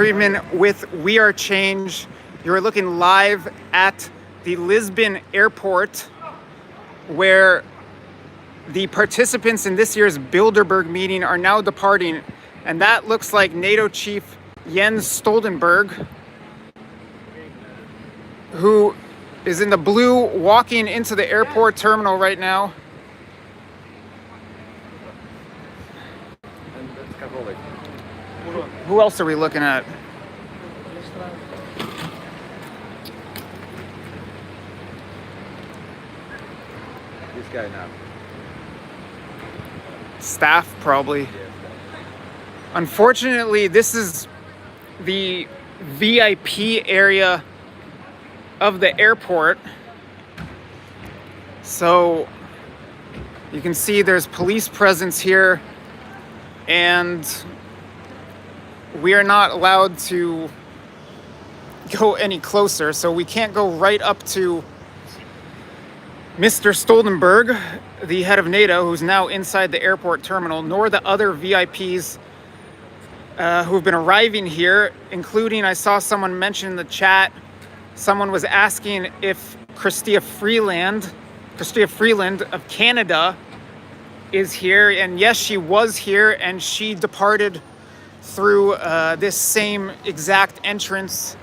Friedman with We Are Change. You're looking live at the Lisbon airport where the participants in this year's Bilderberg meeting are now departing. And that looks like NATO Chief Jens Stoltenberg, who is in the blue walking into the airport terminal right now. Who else are we looking at? This guy now. Staff, probably. Unfortunately, this is the VIP area of the airport. So you can see there's police presence here, and we are not allowed to go any closer. So we can't go right up to Mr. Stoltenberg, the head of NATO, who's now inside the airport terminal, nor the other VIPs who have been arriving here, including, I saw someone mention in the chat, someone was asking if Chrystia Freeland of Canada is here. And yes, she was here, and she departed through this same exact entrance,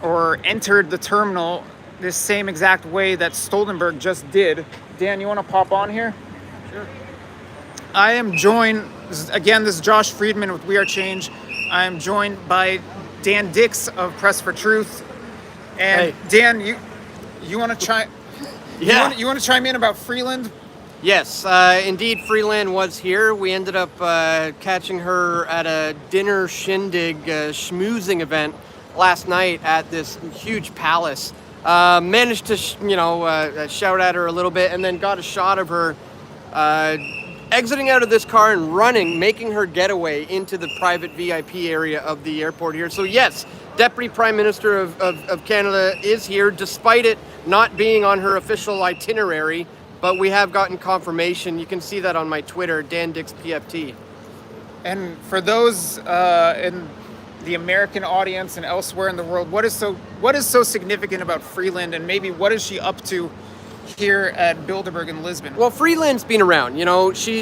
or entered the terminal this same exact way that Stoltenberg just did. Dan, you want to pop on here? Sure. I am joined, again, this is Josh Friedman with We Are Change. I am joined by Dan Dix of Press for Truth. And hey. Dan, you want to chime? Yeah. You want to chime in about Freeland? Yes, indeed, Freeland was here. We ended up catching her at a dinner shindig schmoozing event last night at this huge palace. Managed to, shout at her a little bit, and then got a shot of her exiting out of this car and running, making her getaway into the private VIP area of the airport here. So yes, Deputy Prime Minister of Canada is here, despite it not being on her official itinerary. But we have gotten confirmation. You can see that on my Twitter, Dan Dix PFT. And for those in the American audience and elsewhere in the world, what is so significant about Freeland, and maybe what is she up to here at Bilderberg in Lisbon? Well, Freeland's been around. She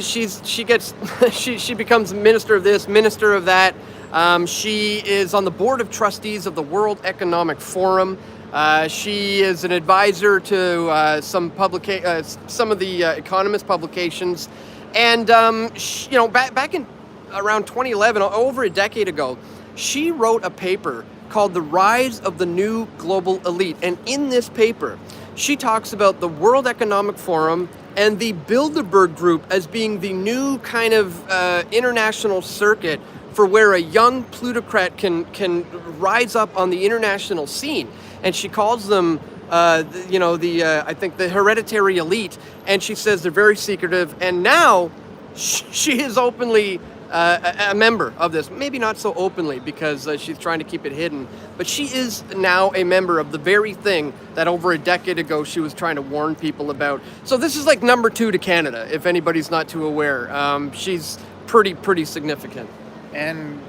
becomes minister of this, minister of that. She is on the board of trustees of the World Economic Forum. She is an advisor to some of the Economist publications, and back in around 2011, over a decade ago, she wrote a paper called "The Rise of the New Global Elite," and in this paper, she talks about the World Economic Forum and the Bilderberg Group as being the new kind of international circuit for where a young plutocrat can rise up on the international scene. And she calls them, I think the hereditary elite. And she says they're very secretive. And now she is openly a member of this. Maybe not so openly, because she's trying to keep it hidden. But she is now a member of the very thing that over a decade ago she was trying to warn people about. So this is like number 2 to Canada, if anybody's not too aware. She's pretty significant. And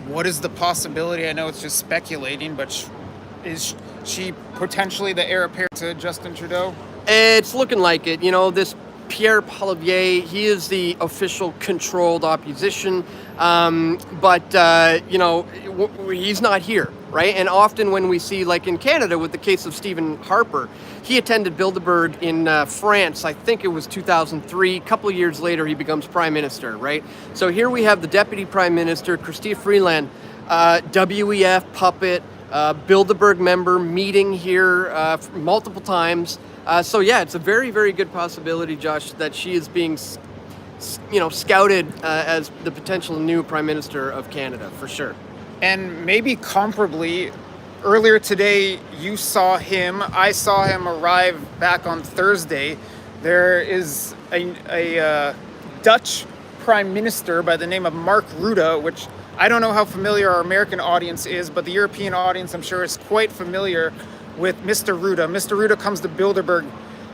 what is the possibility? I know it's just speculating, but is she potentially the heir apparent to Justin Trudeau? It's looking like it. This Pierre Poilievre, he is the official controlled opposition, but he's not here, right? And often when we see, like in Canada with the case of Stephen Harper, he attended Bilderberg in France, I think it was 2003. A couple of years later, he becomes prime minister, right? So here we have the deputy prime minister, Chrystia Freeland, WEF puppet, Bilderberg member, meeting here multiple times. So yeah, it's a very, very good possibility, Josh, that she is being, scouted as the potential new prime minister of Canada, for sure. And maybe comparably, earlier today, you saw him. I saw him arrive back on Thursday. There is a Dutch prime minister by the name of Mark Rutte, which I don't know how familiar our American audience is, but the European audience, I'm sure, is quite familiar with Mr. Rutte. Mr. Rutte comes to Bilderberg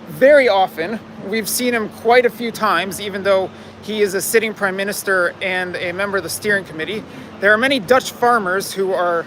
very often. We've seen him quite a few times, even though he is a sitting prime minister and a member of the steering committee. There are many Dutch farmers who are,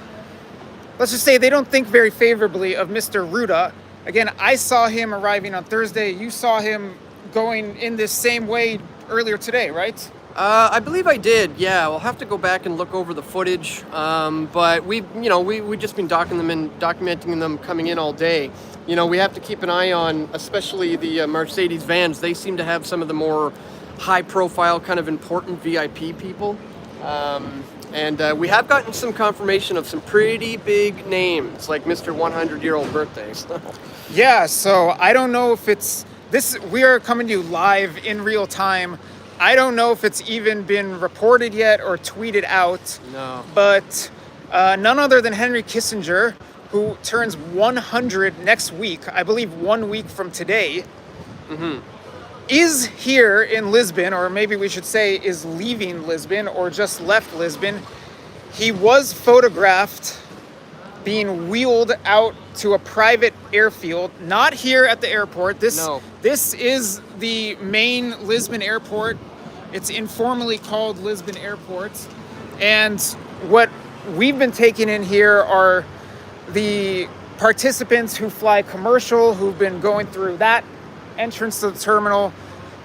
let's just say, they don't think very favorably of Mr. Ruda. Again, I saw him arriving on Thursday. You saw him going in this same way earlier today, right? I believe I did. Yeah, we'll have to go back and look over the footage. But we just been documenting them coming in all day. You know, we have to keep an eye on, especially the Mercedes vans. They seem to have some of the more high-profile, kind of important VIP people. And we have gotten some confirmation of some pretty big names, like Mr. 100-year-old birthday. So. Yeah, so I don't know if it's this. We are coming to you live in real time. I don't know if it's even been reported yet or tweeted out. No. But none other than Henry Kissinger, who turns 100 next week, I believe 1 week from today, is here in Lisbon, or maybe we should say is leaving Lisbon or just left Lisbon. He was photographed being wheeled out to a private airfield, not here at the airport. This is the main Lisbon airport. It's informally called Lisbon Airport. And what we've been taking in here are the participants who fly commercial, who've been going through that entrance to the terminal,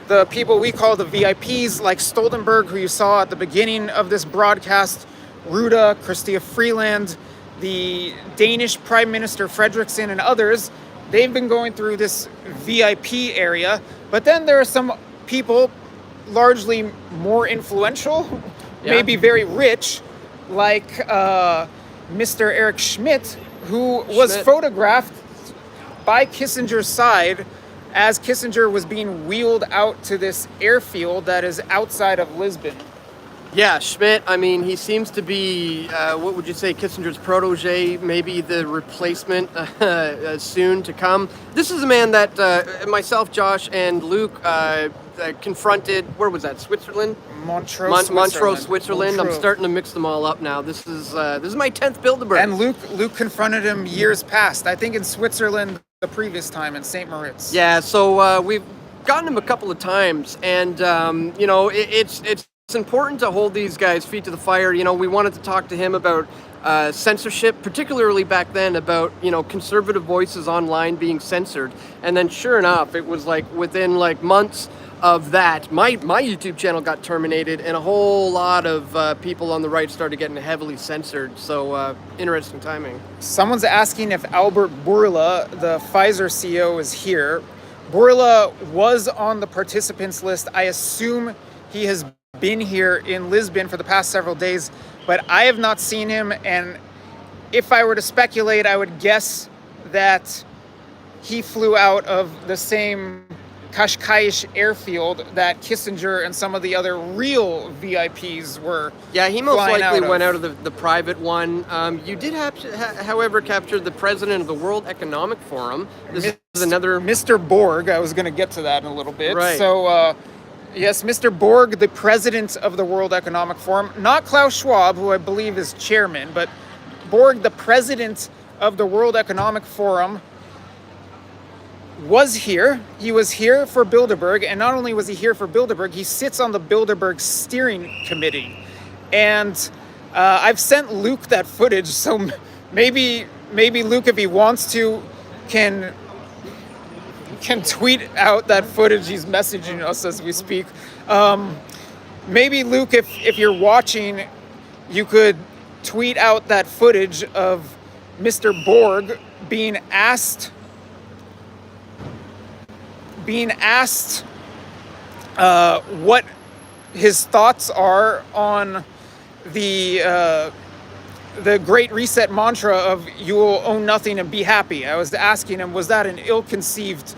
the people we call the VIPs, like Stoltenberg, who you saw at the beginning of this broadcast, Ruda, Chrystia Freeland, the Danish Prime Minister Frederiksen, and others. They've been going through this VIP area. But then there are some people largely more influential, maybe very rich, like Mr. Eric Schmidt, who was photographed by Kissinger's side as Kissinger was being wheeled out to this airfield that is outside of Lisbon. Yeah, Schmidt, I mean, he seems to be, what would you say, Kissinger's protege, maybe the replacement soon to come. This is a man that myself, Josh, and Luke confronted, where was that, Switzerland? Montreux, Switzerland. I'm starting to mix them all up now. This is my 10th Bilderberg. And Luke confronted him years past, I think in Switzerland the previous time in St. Moritz. Yeah, so we've gotten him a couple of times, and you know, it's important to hold these guys' feet to the fire. You know, we wanted to talk to him about censorship, particularly back then, about, you know, conservative voices online being censored. And then sure enough, it was like within like months of that, my YouTube channel got terminated, and a whole lot of people on the right started getting heavily censored. So interesting timing. Someone's asking if Albert Bourla, the Pfizer CEO, is here. Bourla was on the participants list. I assume he has been here in Lisbon for the past several days, but I have not seen him. And if I were to speculate, I would guess that he flew out of the same Cascais airfield that Kissinger and some of the other real VIPs were. Yeah, he most likely went out of the private one. You did however, capture the president of the World Economic Forum. This is another... Mr. Borg. I was going to get to that in a little bit. Right. So, yes, Mr. Borg, the president of the World Economic Forum, not Klaus Schwab, who I believe is chairman, but Borg, the president of the World Economic Forum, was here. He was here for Bilderberg, and not only was he here for Bilderberg, he sits on the Bilderberg steering committee. And I've sent Luke that footage, so maybe Luke, if he wants to, can tweet out that footage. He's messaging us as we speak. Maybe Luke, if you're watching, you could tweet out that footage of Mr. Borg being asked what his thoughts are on the Great Reset mantra of "you will own nothing and be happy." I was asking him, was that an ill-conceived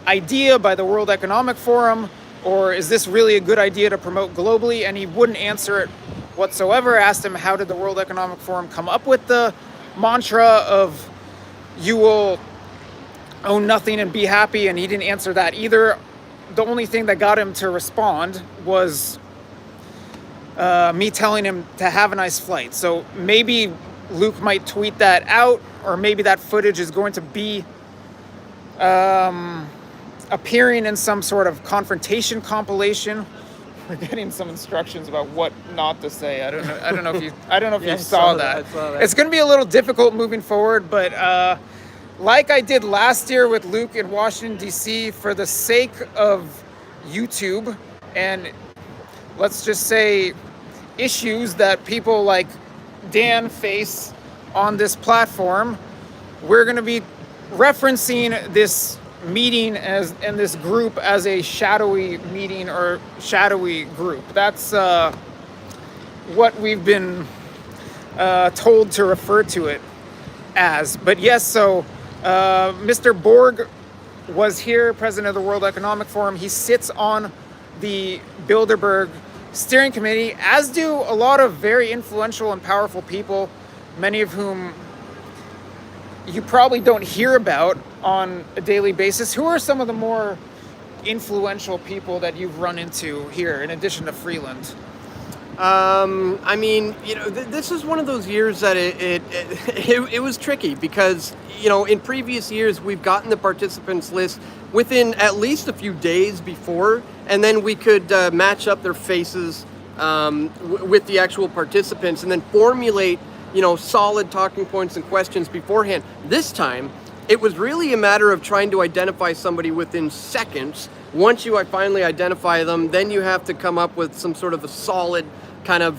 idea by the World Economic Forum, or is this really a good idea to promote globally? And he wouldn't answer it whatsoever. I asked him, how did the World Economic Forum come up with the mantra of "you will own nothing and be happy"? And he didn't answer that either. The only thing that got him to respond was me telling him to have a nice flight. So maybe Luke might tweet that out, or maybe that footage is going to be appearing in some sort of confrontation compilation. we're getting some instructions about what not to say. I don't know. I don't know if you. I don't know if Yeah, you I saw saw that. that, I saw that. It's going to be a little difficult moving forward, but like I did last year with Luke in Washington D.C., for the sake of YouTube and let's just say issues that people like Dan face on this platform, we're going to be referencing this meeting and this group as a shadowy meeting or shadowy group. That's what we've been told to refer to it as. But yes, so Mr. Borg was here, president of the World Economic Forum. He sits on the Bilderberg steering committee, as do a lot of very influential and powerful people, many of whom you probably don't hear about on a daily basis. Who are some of the more influential people that you've run into here, in addition to Freeland? I mean, this is one of those years that it was tricky because, in previous years, we've gotten the participants list within at least a few days before, and then we could match up their faces with the actual participants and then formulate, solid talking points and questions beforehand. This time, it was really a matter of trying to identify somebody within seconds. Once you finally identify them, then you have to come up with some sort of a solid kind of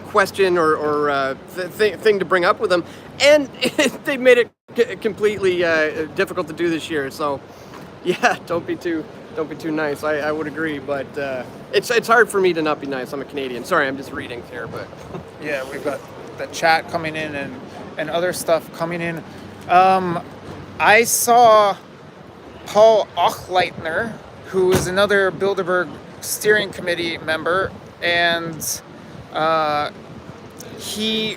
question or thing to bring up with them, and they made it completely difficult to do this year. So, yeah, don't be too nice. I would agree, but it's hard for me to not be nice. I'm a Canadian. Sorry, I'm just reading here, but Yeah, we've got the chat coming in and other stuff coming in. I saw Paul Ochleitner, who is another Bilderberg steering committee member, and he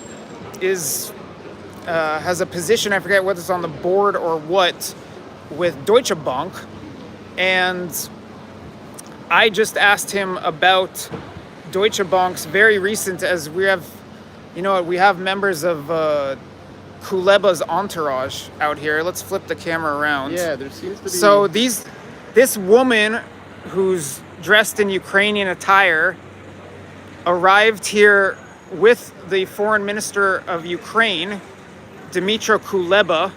is has a position, I forget whether it's on the board or what, with Deutsche Bank, and I just asked him about Deutsche Bank's very recent, as we have, we have members of Kuleba's entourage out here. Let's flip the camera around. yeah, there seems to be. So this woman who's dressed in Ukrainian attire arrived here with the foreign minister of Ukraine, Dmytro Kuleba.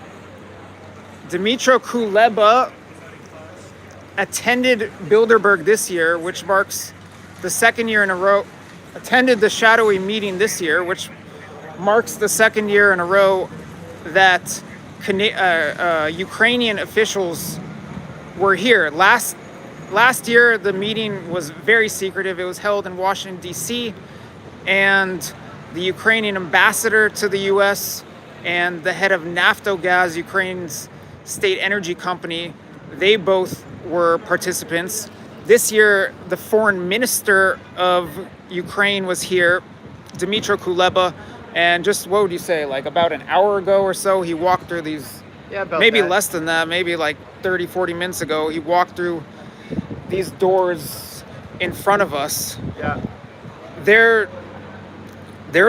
Dmytro Kuleba attended Bilderberg this year, which marks the second year in a row, attended the shadowy meeting this year, which marks the second year in a row that Ukrainian officials were here. Last year, the meeting was very secretive. It was held in Washington, D.C., and the Ukrainian ambassador to the U.S. and the head of Naftogaz, Ukraine's state energy company, they both were participants. This year, the foreign minister of Ukraine was here, Dmytro Kuleba, and just, what would you say, like about an hour ago or so, he walked through these, maybe that. less than that, maybe like 30, 40 minutes ago, he walked through these doors in front of us. Yeah. There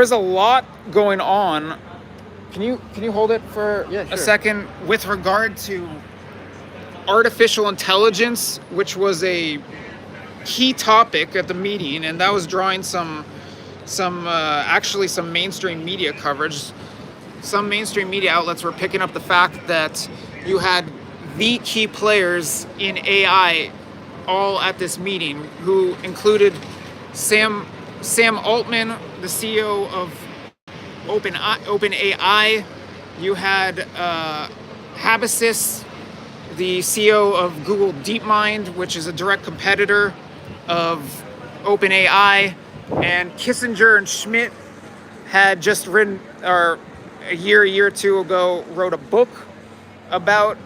is a lot going on. Can you hold it for Yeah, sure. a second with regard to artificial intelligence, which was a key topic at the meeting, and that was drawing some mainstream media coverage. Some mainstream media outlets were picking up the fact that you had the key players in AI all at this meeting, who included Sam Altman, the CEO of OpenAI. You had Habasis, the CEO of Google DeepMind, which is a direct competitor of OpenAI, and Kissinger and Schmidt had just written, or a year or two ago, wrote a book about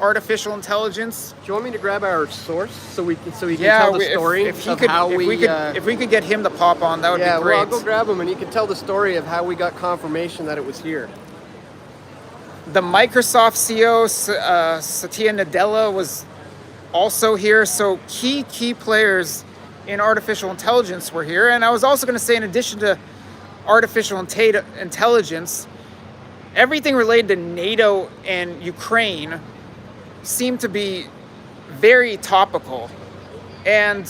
artificial intelligence. Do you want me to grab our source so he can tell the story if we could get him to pop on, that would be great. Well, I'll go grab him and he can tell the story of how we got confirmation that it was here. The Microsoft CEO, Satya Nadella, was also here. So key players in artificial intelligence were here. And I was also going to say, in addition to artificial intelligence, everything related to NATO and Ukraine seemed to be very topical. And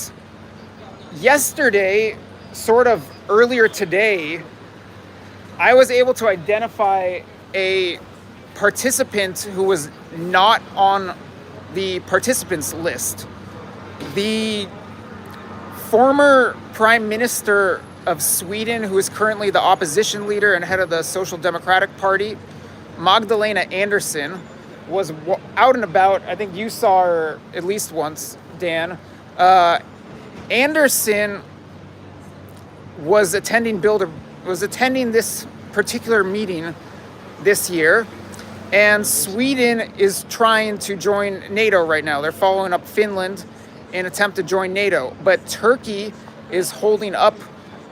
yesterday, sort of earlier today, I was able to identify a participant who was not on the participants list. The former Prime Minister of Sweden, who is currently the opposition leader and head of the Social Democratic Party, Magdalena Andersson, was out and about. I think you saw her at least once, Dan. Andersson was attending this particular meeting this year, and Sweden is trying to join NATO right now. They're following up Finland in an attempt to join NATO, but Turkey is holding up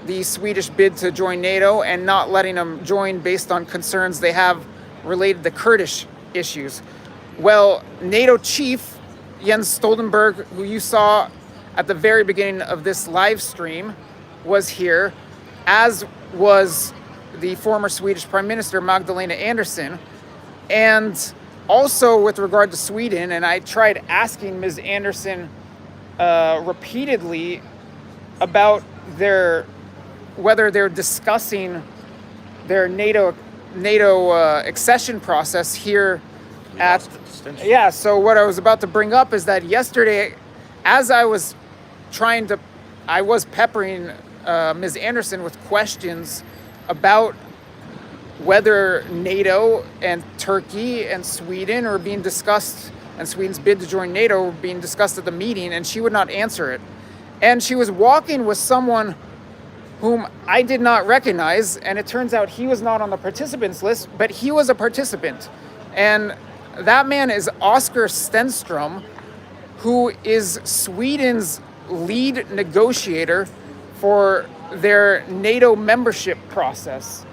the Swedish bid to join NATO and not letting them join based on concerns they have related to Kurdish issues. Well, NATO chief Jens Stoltenberg, who you saw at the very beginning of this live stream, was here, as was the former Swedish Prime Minister Magdalena Andersson. And also with regard to Sweden, and I tried asking Ms. Andersson repeatedly about whether they're discussing their NATO accession process here at. Yeah, so what I was about to bring up is that yesterday, as I was peppering Ms. Andersson with questions about whether NATO and Turkey and Sweden are being discussed, and Sweden's bid to join NATO were being discussed at the meeting, and she would not answer it. And she was walking with someone whom I did not recognize, and it turns out he was not on the participants list, but he was a participant. And that man is Oscar Stenström, who is Sweden's lead negotiator for their NATO membership process.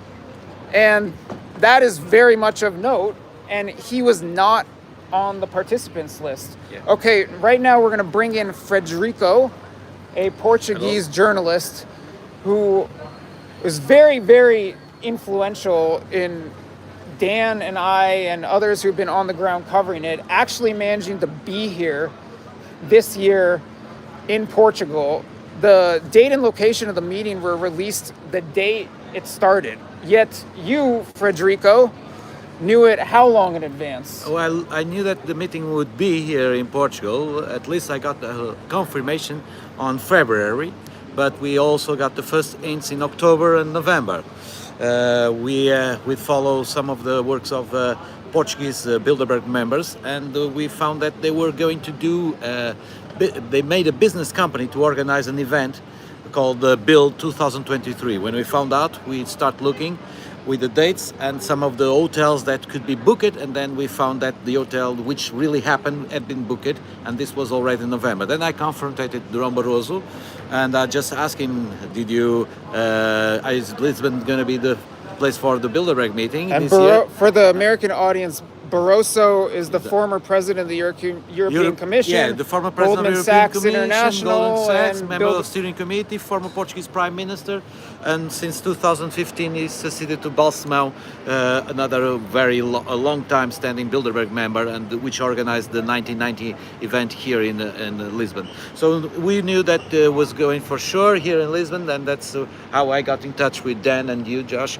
And that is very much of note, and he was not on the participants list. Yeah. Okay, right now we're gonna bring in Frederico, a Portuguese journalist who was very, very influential in Dan and I and others who've been on the ground covering it, actually managing to be here this year in Portugal. The date and location of the meeting were released the day it started. Yet you, Frederico, knew it how long in advance? Well, I knew that the meeting would be here in Portugal. At least I got the confirmation on February, but we also got the first hints in October and November. We follow some of the works of Portuguese Bilderberg members, and we found that they were going to do. They made a business company to organize an event called Build 2023. When we found out, we start looking with the dates and some of the hotels that could be booked, and then we found that the hotel which really happened had been booked, and this was already in November. Then I confronted Durão Barroso, and I just asked him, is Lisbon going to be the place for the Bilderberg meeting and this year? For the American audience, Barroso is the former president of the European Commission. Yeah, the former president Goldman of the European Sachs Commission, International, Goldman Sachs, and member of steering committee, former Portuguese prime minister, and since 2015 he succeeded to Balsemão, another very long time standing Bilderberg member, and which organized the 1990 event here in Lisbon. So we knew that was going for sure here in Lisbon, and that's how I got in touch with Dan and you, Josh,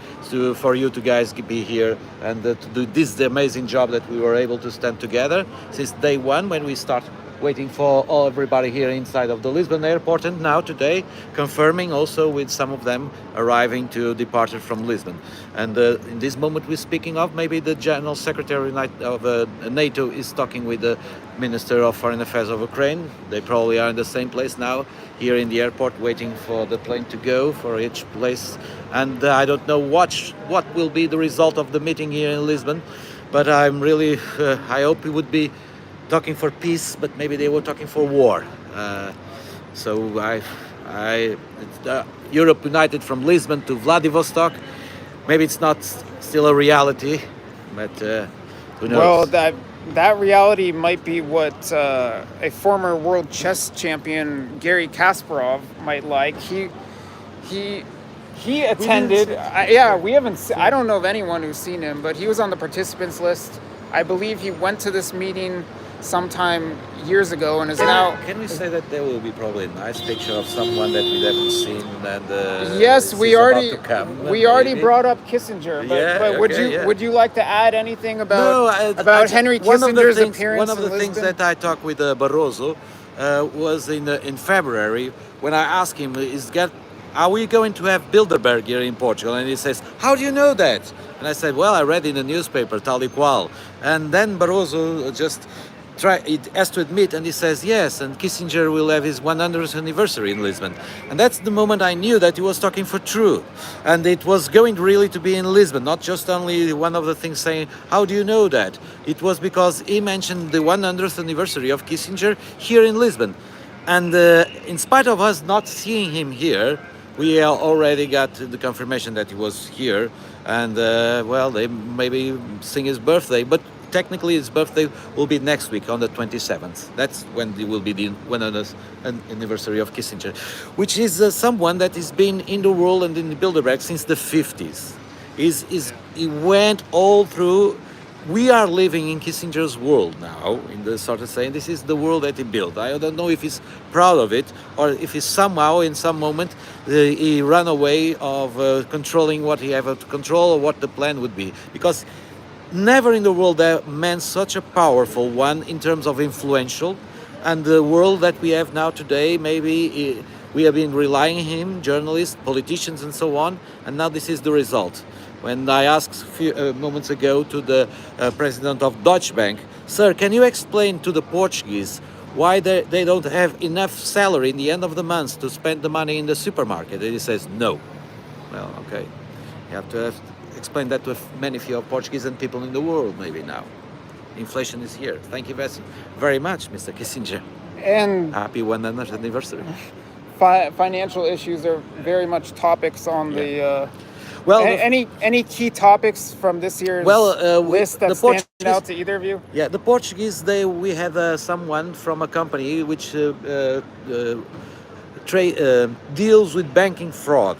for you to guys be here and to do this amazing job that we were able to stand together since day one when we start waiting for everybody here inside of the Lisbon airport, and now today confirming also with some of them arriving to departure from Lisbon. And in this moment we're speaking of, maybe the General Secretary of NATO is talking with the Minister of Foreign Affairs of Ukraine. They probably are in the same place now here in the airport waiting for the plane to go for each place. And I don't know what will be the result of the meeting here in Lisbon, but I'm really, I hope we would be talking for peace, but maybe they were talking for war. So Europe united from Lisbon to Vladivostok. Maybe it's not still a reality, but who knows? Well, that reality might be what a former world chess champion, Garry Kasparov, might like. He attended. We haven't. I don't know of anyone who's seen him, but he was on the participants list. I believe he went to this meeting sometime years ago and is now. Can we say that there will be probably a nice picture of someone that we haven't seen and Yes, we is about already to come, we already maybe? brought up Kissinger, but, Yeah, but would okay, you yeah. would you like to add anything about No, Henry one of the Kissinger's things, appearance one of the in things Lisbon? that I talked with Barroso was in February when I asked him, are we going to have Bilderberg here in Portugal? And he says, how do you know that? And I said, well, I read in the newspaper, tal y qual. And then Barroso just has to admit, and he says yes, and Kissinger will have his 100th anniversary in Lisbon. And that's the moment I knew that he was talking for truth. And it was going really to be in Lisbon, not just only one of the things saying, how do you know that? It was because he mentioned the 100th anniversary of Kissinger here in Lisbon. And in spite of us not seeing him here, we already got the confirmation that he was here. And well, they maybe sing his birthday, but technically his birthday will be next week on the 27th. That's when it will be the 100th anniversary of Kissinger, which is someone that has been in the world and in the Bilderberg since the 50s. He went all through. We are living in Kissinger's world now, in the sort of saying, this is the world that he built. I don't know if he's proud of it or if he's somehow, in some moment, he ran away of controlling what he had to control or what the plan would be. Because never in the world there man such a powerful one in terms of influential, and the world that we have now today, maybe we have been relying on him, journalists, politicians and so on, and now this is the result. When I asked a few moments ago to the president of Deutsche Bank, sir, can you explain to the Portuguese why they don't have enough salary in the end of the month to spend the money in the supermarket? And he says, no. Well, okay. You have to explain that to many few Portuguese and people in the world maybe now. Inflation is here. Thank you very much, Mr. Kissinger. And Happy 100th anniversary. financial issues are very much topics on the. Well, any key topics from this year's list that stand out to either of you? Yeah, the Portuguese, we had someone from a company which deals with banking fraud.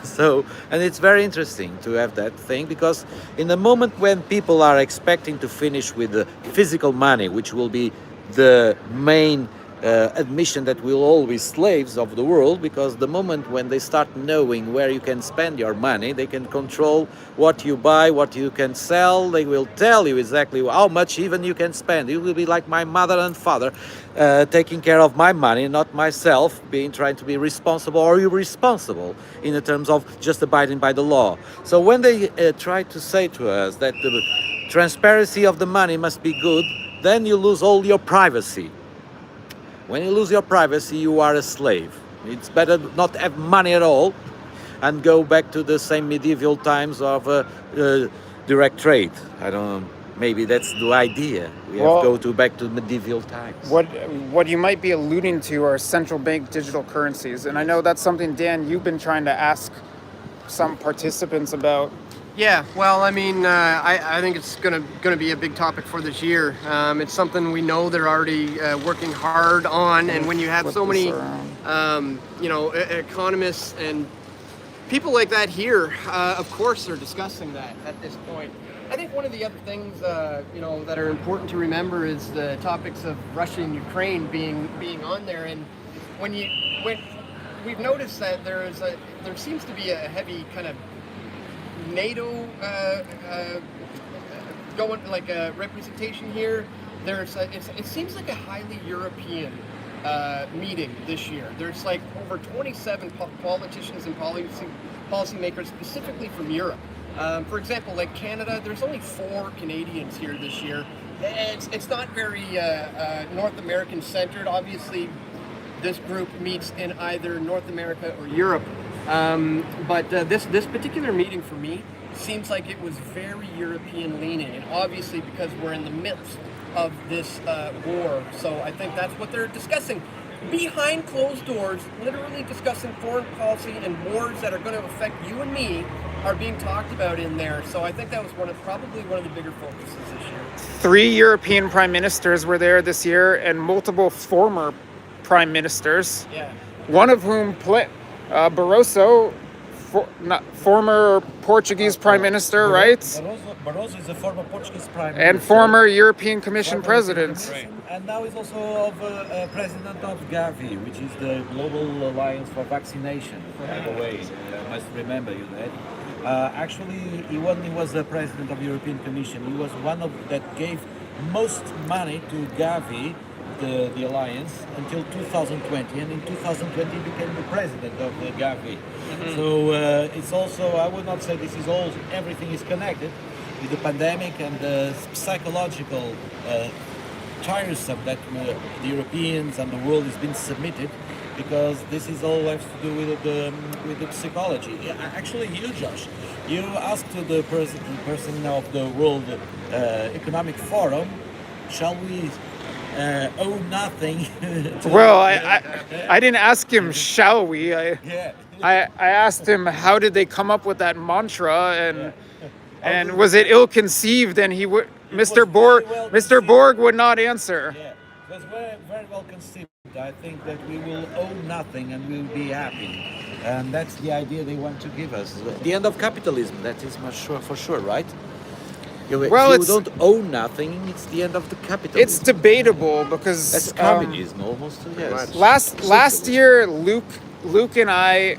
So, and it's very interesting to have that thing, because in the moment when people are expecting to finish with the physical money, which will be the main admission that we'll all be slaves of the world, because the moment when they start knowing where you can spend your money, they can control what you buy, what you can sell. They will tell you exactly how much even you can spend. It will be like my mother and father taking care of my money, not myself trying to be responsible or irresponsible in the terms of just abiding by the law. So when they try to say to us that the transparency of the money must be good, then you lose all your privacy. When you lose your privacy, you are a slave. It's better not have money at all and go back to the same medieval times of direct trade. I don't know. Maybe that's the idea. We have to go back to medieval times. What you might be alluding to are central bank digital currencies. And I know that's something, Dan, you've been trying to ask some participants about. Yeah, well, I mean, I think it's gonna be a big topic for this year. It's something we know they're already working hard on, and when you have so many, economists and people like that here, of course, they're discussing that at this point. I think one of the other things, that are important to remember is the topics of Russia and Ukraine being on there, and when we've noticed that there seems to be a heavy kind of NATO going like a representation here. It seems like a highly European meeting this year. There's like over 27 politicians and policymakers specifically from Europe. For example, like Canada, there's only 4 Canadians here this year. It's not very North American centered. Obviously, this group meets in either North America or Europe. But this particular meeting for me seems like it was very European leaning, and obviously because we're in the midst of this war. So I think that's what they're discussing. Behind closed doors, literally discussing foreign policy, and wars that are going to affect you and me are being talked about in there. So I think that was probably one of the bigger focuses this year. 3 European prime ministers were there this year, and multiple former prime ministers. Yeah. One of whom Barroso former Portuguese Prime Minister, right? Barroso is a former Portuguese prime And minister. former European Commission Former president. Commission, and now he's also president of Gavi, which is the Global Alliance for Vaccination. By the way, must remember you that. Actually, when he was the president of the European Commission, he was one of that gave most money to Gavi, the alliance, until 2020, and in 2020 he became the president of the Gavi. So it's also, I would not say this is all, everything is connected with the pandemic and the psychological tiresome that the Europeans and the world has been submitted, because this is all has to do with the psychology. Actually, you, Josh, you asked the person of the World Economic Forum, shall we owe nothing? Well, I didn't ask him, shall we? Yeah. I asked him, how did they come up with that mantra, and was it ill-conceived? And he would, Mr. Borg would not answer. Yeah, it was very, very well conceived. I think that we will owe nothing and we will be happy, and that's the idea they want to give us. The end of capitalism. That is much sure for sure, right? Well, if you don't own nothing, it's the end of the capitalism. It's debatable because That's communism almost. Yes. last year, Luke and I,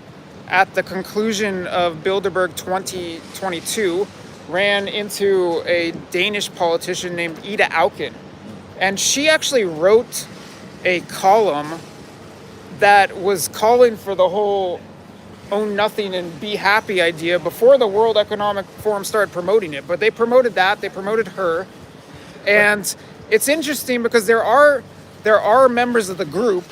at the conclusion of Bilderberg 2022, ran into a Danish politician named Ida Auken, and she actually wrote a column that was calling for the whole own nothing and be happy idea before the World Economic Forum started promoting it. But they promoted that, they promoted her. And it's interesting because there are members of the group,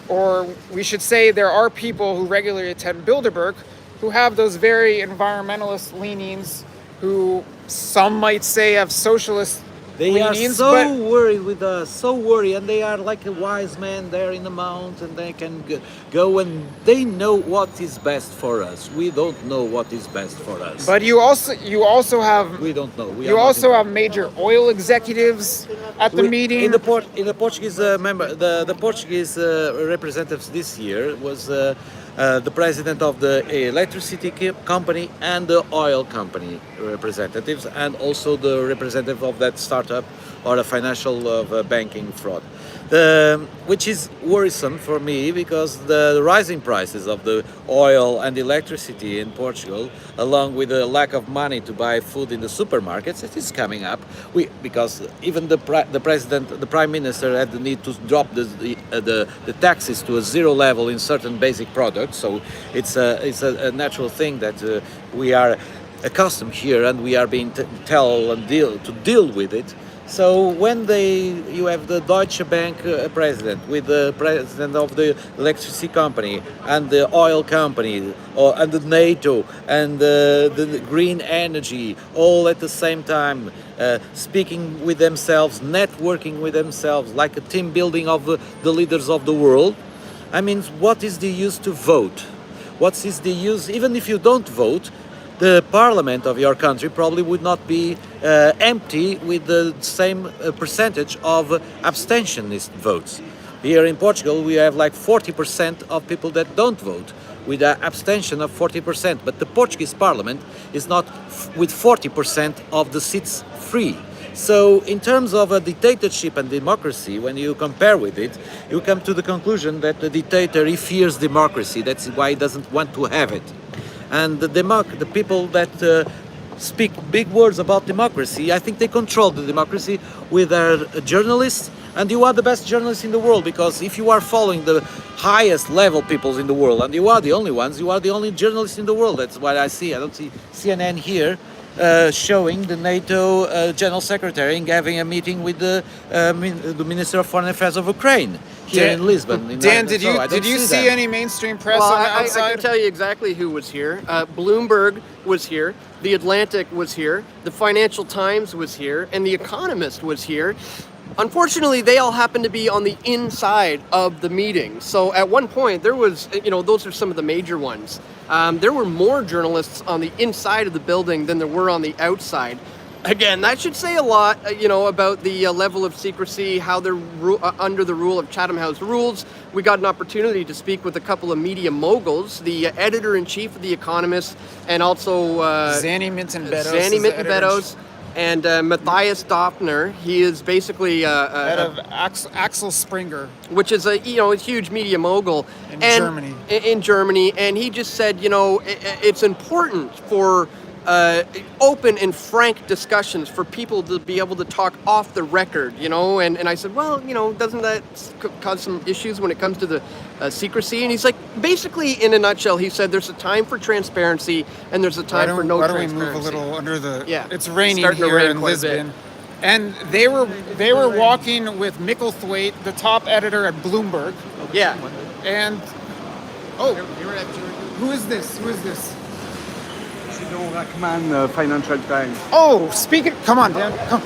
or we should say there are people who regularly attend Bilderberg who have those very environmentalist leanings, who some might say have socialist They leanings, are so but worried with us, so worried, and they are like a wise man there in the mountain. They can go and they know what is best for us. We don't know what is best for us. But you also have We don't know. We you are not also have informed. major oil executives at the meeting. In the Portuguese the Portuguese representatives this year was the president of the electricity company and the oil company representatives, and also the representative of that startup or a financial banking fraud, which is worrisome for me, because the rising prices of the oil and electricity in Portugal, along with the lack of money to buy food in the supermarkets, it is coming up. Because even the president, the prime minister, had the need to drop the taxes to a zero level in certain basic products. So it's a natural thing that we are accustomed here, and we are being told and deal with it. So when you have the Deutsche Bank president with the president of the electricity company and the oil company, and the NATO and the green energy, all at the same time, speaking with themselves, networking with themselves, like a team building of the leaders of the world. I mean, what is the use to vote? What is the use, even if you don't vote? The parliament of your country probably would not be empty with the same percentage of abstentionist votes. Here in Portugal, we have like 40% of people that don't vote, with an abstention of 40%. But the Portuguese parliament is not with 40% of the seats free. So in terms of a dictatorship and democracy, when you compare with it, you come to the conclusion that the dictator, he fears democracy. That's why he doesn't want to have it. And the people that speak big words about democracy, I think they control the democracy with their journalists. And you are the best journalists in the world, because if you are following the highest level peoples in the world, and you are the only ones, you are the only journalists in the world. That's what I see. I don't see CNN here showing the NATO General Secretary having a meeting with the Minister of Foreign Affairs of Ukraine here in Lisbon. Dan, did you see any mainstream press Well, on the I outside? can tell you exactly who was here. Bloomberg was here. The Atlantic was here. The Financial Times was here. And The Economist was here. Unfortunately, they all happened to be on the inside of the meeting. So at one point, there was, those are some of the major ones. There were more journalists on the inside of the building than there were on the outside. Again, that should say a lot, about the level of secrecy, how they're under the rule of Chatham House rules. We got an opportunity to speak with a couple of media moguls, the editor-in-chief of The Economist, and also Zanny Minton-Beddoes. Zanny Minton-Beddoes, and Matthias Dopner. He is basically Head of Axel Springer. which is a huge media mogul In and Germany. In Germany, and he just said, it's important for open and frank discussions for people to be able to talk off the record, and I said, well, doesn't that cause some issues when it comes to the secrecy? And he's like, basically, in a nutshell, he said there's a time for transparency and there's a time for no Why don't we transparency. move a little under the? Yeah. It's raining Starting to here rain in quite a bit. Lisbon, and they were walking with Micklethwaite, the top editor at Bloomberg, Yeah. and who is this? Who is this? Rahman, Financial Times. Oh, speaking. Come on, Dan. Come.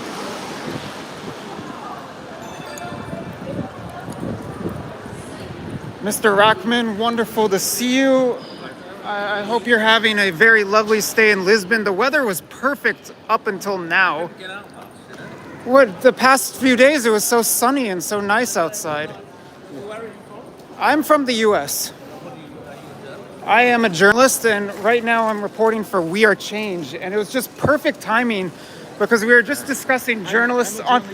Mr. Rockman, wonderful to see you. I hope you're having a very lovely stay in Lisbon. The weather was perfect up until now. What, the past few days it was so sunny and so nice outside. I'm from the US. I am a journalist, and right now I'm reporting for We Are Change, and it was just perfect timing because we were just discussing journalists on the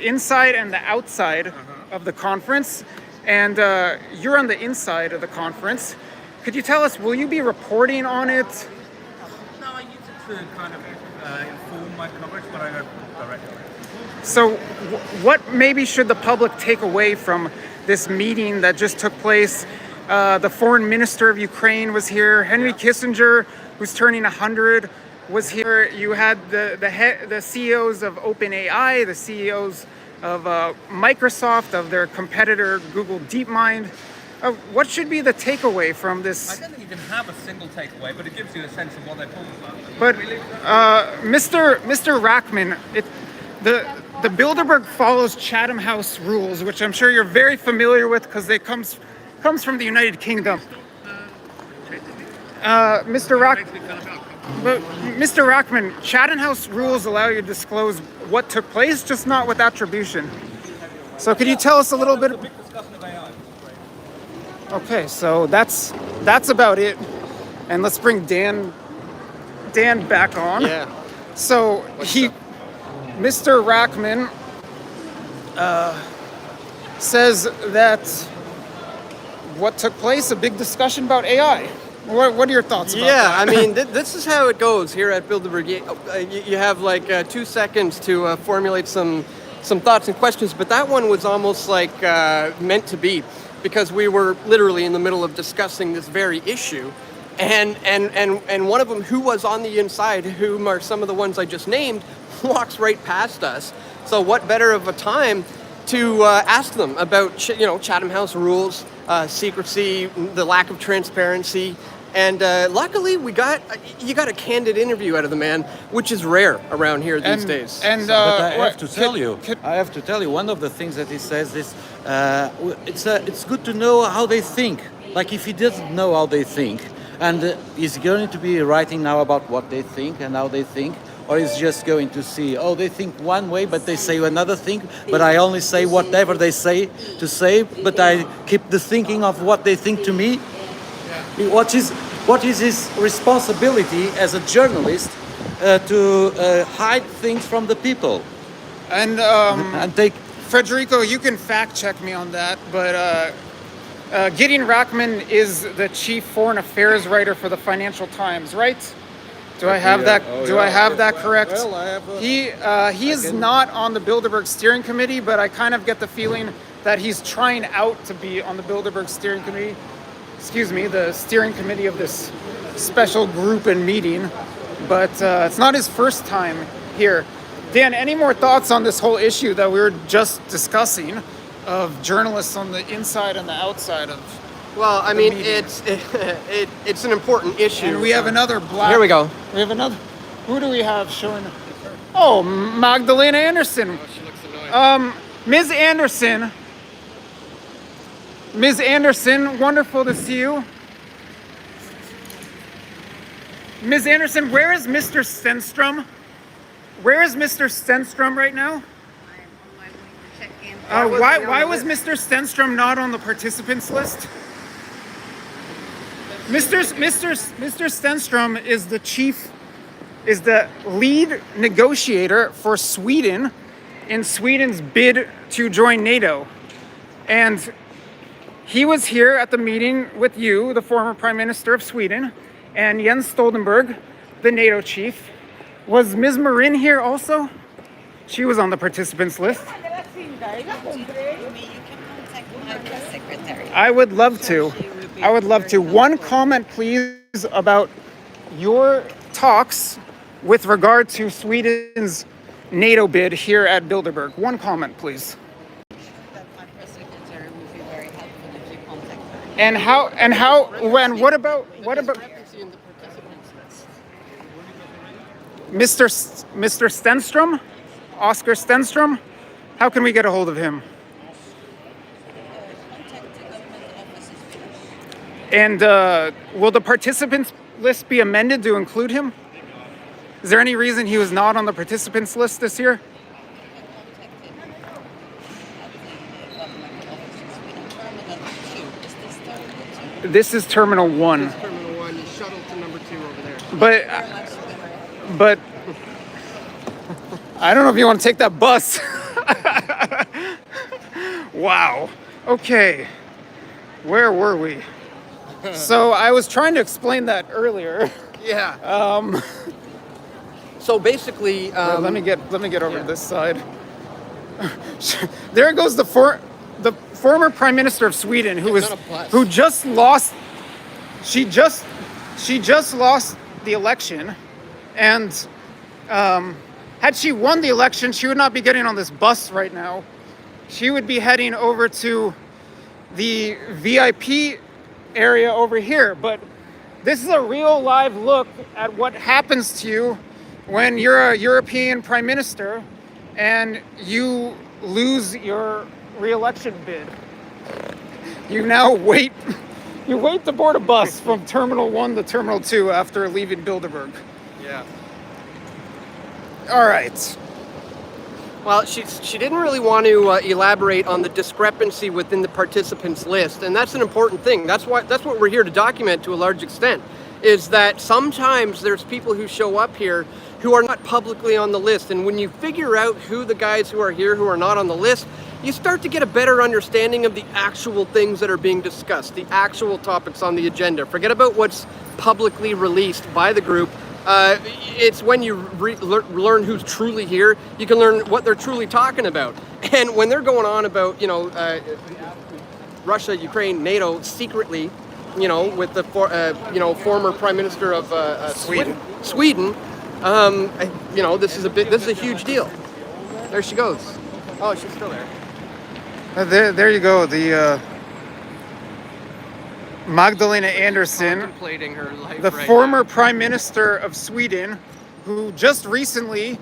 inside and the outside of the conference, and you're on the inside of the conference. Could you tell us, will you be reporting on it? No, I use it to kind of inform my coverage, but I don't directly. So what maybe should the public take away from this meeting that just took place? The foreign minister of Ukraine was here. Henry Kissinger, who's turning 100, was here. You had the CEOs of OpenAI, the CEOs of Microsoft, of their competitor Google DeepMind. What should be the takeaway from this? I don't think you can have a single takeaway, but it gives you a sense of what they're talking about. But Mr. Rackman, the Bilderberg follows Chatham House rules, which I'm sure you're very familiar with because they comes from the United Kingdom. Mr. Rackman, Chatham House rules allow you to disclose what took place, just not with attribution. So could you tell us a little bit? Big discussion of AI. Okay, so that's about it. And let's bring Dan back on. Yeah. So Mr. Rackman says that what took place, a big discussion about AI. What are your thoughts about that? I mean, this is how it goes here at Bilderberg. You have like 2 seconds to formulate some thoughts and questions, but that one was almost like meant to be, because we were literally in the middle of discussing this very issue. And one of them, who was on the inside, whom are some of the ones I just named, walks right past us. So what better of a time to ask them about Chatham House rules, secrecy, the lack of transparency, and luckily you got a candid interview out of the man, which is rare around here these days. And But I have to tell you, one of the things that he says is, it's good to know how they think. Like if he doesn't know how they think, and he's going to be writing now about what they think and how they think, or is just going to see, they think one way, but they say another thing, but I only say whatever they say to say, but I keep the thinking of what they think to me. What is his responsibility as a journalist to hide things from the people? And take Federico, you can fact check me on that, but Gideon Rackman is the chief foreign affairs writer for the Financial Times, right? Do I have that? I have that correct? Well, I have. He is not on the Bilderberg steering committee, but I kind of get the feeling that he's trying out to be on the Bilderberg steering committee. Excuse me, the steering committee of this special group and meeting. But it's not his first time here. Dan, any more thoughts on this whole issue that we were just discussing of journalists on the inside and the outside of? Well, I mean, media. it's an important issue. And we have another black. Here we go. We have another. Who do we have showing? Oh, Magdalena Anderson. She looks annoying. Ms. Anderson, wonderful to see you. Ms. Anderson, where is Mr. Stenstrom? Where is Mr. Stenstrom right now? I'm on my way to check in. Why was Mr. Stenstrom not on the participants list? Mr. Stenstrom is the lead negotiator for Sweden in Sweden's bid to join NATO. And he was here at the meeting with you, the former Prime Minister of Sweden, and Jens Stoltenberg, the NATO chief. Was Ms. Marin here also? She was on the participants list. You can contact my press secretary. I would love to. I would love to. One comment, please, about your talks with regard to Sweden's NATO bid here at Bilderberg. One comment, please. That my press secretary would be very helpful if you contact her. What about Discrepancy in the participants list. Mr. Stenstrom? Oscar Stenstrom? How can we get a hold of him? Contact the government offices. And will the participants list be amended to include him? Is there any reason he was not on the participants list this year? Contact him at the government offices. Terminal 2. Is this terminal 2? This is Terminal 1. This is Terminal 1. You shuttle to number 2 over there. But I don't know if you want to take that bus. Wow. Okay. Where were we? So I was trying to explain that earlier. Yeah. So basically, Let me get over to this side. There goes the former Prime Minister of Sweden, who just lost. She just lost the election, and had she won the election, she would not be getting on this bus right now. She would be heading over to the VIP area over here. But this is a real live look at what happens to you when you're a European Prime Minister and you lose your re-election bid. You now wait to board a bus from Terminal 1 to Terminal 2 after leaving Bilderberg. yeah. All right. Well, she didn't really want to elaborate on the discrepancy within the participants list, and that's an important thing. That's what we're here to document to a large extent, is that sometimes there's people who show up here who are not publicly on the list, and when you figure out who the guys who are here who are not on the list, you start to get a better understanding of the actual things that are being discussed, the actual topics on the agenda. Forget about what's publicly released by the group. It's when you learn who's truly here, you can learn what they're truly talking about. And when they're going on about, Russia, Ukraine, NATO secretly, with the former Prime Minister of Sweden, this is a huge deal. There she goes. Oh, she's still there. There you go. The Magdalena Andersson, Contemplating her life the right former now. Prime Minister of Sweden, who just recently,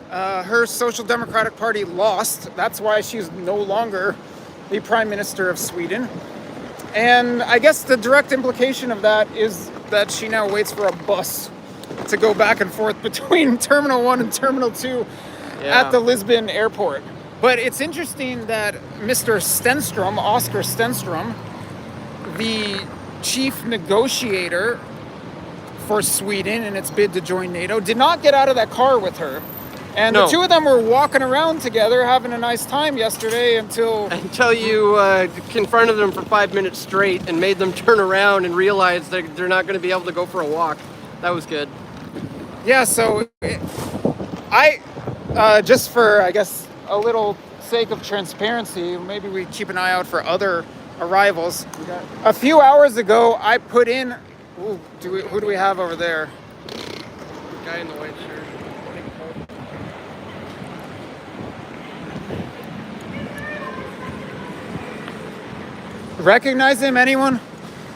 her Social Democratic Party lost. That's why she's no longer the Prime Minister of Sweden. And I guess the direct implication of that is that she now waits for a bus to go back and forth between Terminal 1 and Terminal 2 at the Lisbon airport. But it's interesting that Mr. Stenstrom, Oscar Stenstrom, the chief negotiator for Sweden in its bid to join NATO, did not get out of that car with her. And No. the two of them were walking around together having a nice time yesterday until you confronted them for 5 minutes straight and made them turn around and realize that they're not going to be able to go for a walk. That was good. yeah, so I just for, I guess, a little sake of transparency, maybe we keep an eye out for other arrivals. A few hours ago, I put in, who do we have over there? Guy in the white shirt. Recognize him, anyone?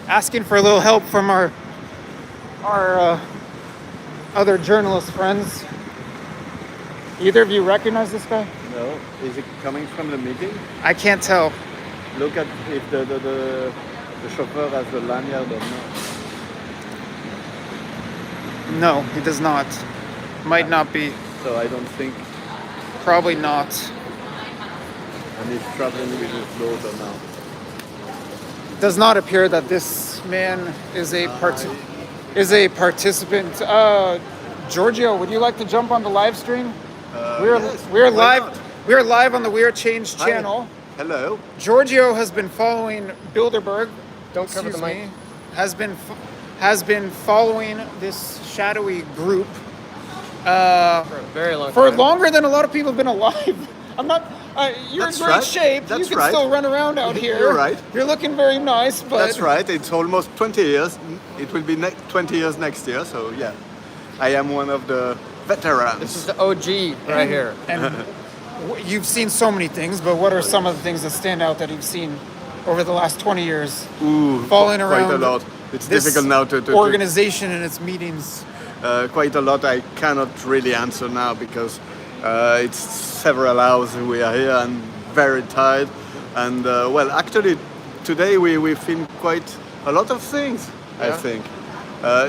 Asking for a little help from our other journalist friends. Either of you recognize this guy? No. Is it coming from the meeting? I can't tell. Look at if the chauffeur has the lanyard or not. No, he does not. Might not be. So I don't think. Probably not. And he's traveling with his daughter now. Does not appear that this man is a participant. Giorgio, would you like to jump on the live stream? Yes, we're why live. not? We're live on the We Are Change Hi. channel. Hello. Giorgio has been following Bilderberg. Don't cover the mic. Has been following this shadowy group For a very long for time. longer than a lot of people have been alive. I'm not. You're That's in great right. shape. That's you can right. still run around out here. You're right. You're looking very nice, but That's right. It's almost 20 years. It will be 20 years next year. So yeah, I am one of the veterans. This is the OG right here. And you've seen so many things, but what are some of the things that stand out that you've seen over the last 20 years? Ooh, Following quite around a lot. It's this difficult now to organization and its meetings. quite a lot. I cannot really answer now because it's several hours we are here and very tired. And well, actually, today we filmed quite a lot of things. I Yeah. think.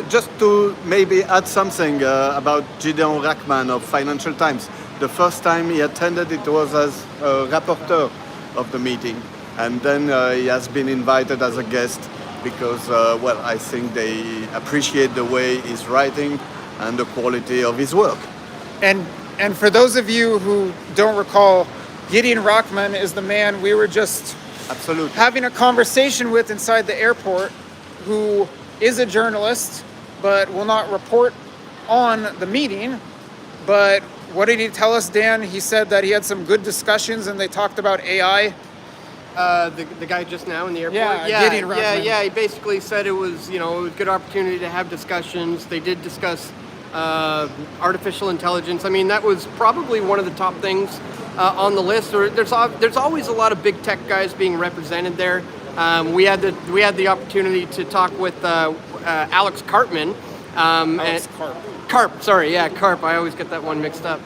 Just to maybe add something about Gideon Rachman of Financial Times. The first time he attended, it was as a rapporteur of the meeting, and then he has been invited as a guest because, well, I think they appreciate the way he's writing and the quality of his work. And for those of you who don't recall, Gideon Rachman is the man we were just Absolutely. having a conversation with inside the airport, who is a journalist but will not report on the meeting. But what did he tell us, Dan? He said that he had some good discussions and they talked about AI. The guy just now in the airport. Yeah, Gideon Rachman. He basically said it was it was a good opportunity to have discussions. They did discuss artificial intelligence. I mean, that was probably one of the top things on the list. There's always a lot of big tech guys being represented there. We had the opportunity to talk with Alex Cartman. Alex and- Karp. Carp. I always get that one mixed up.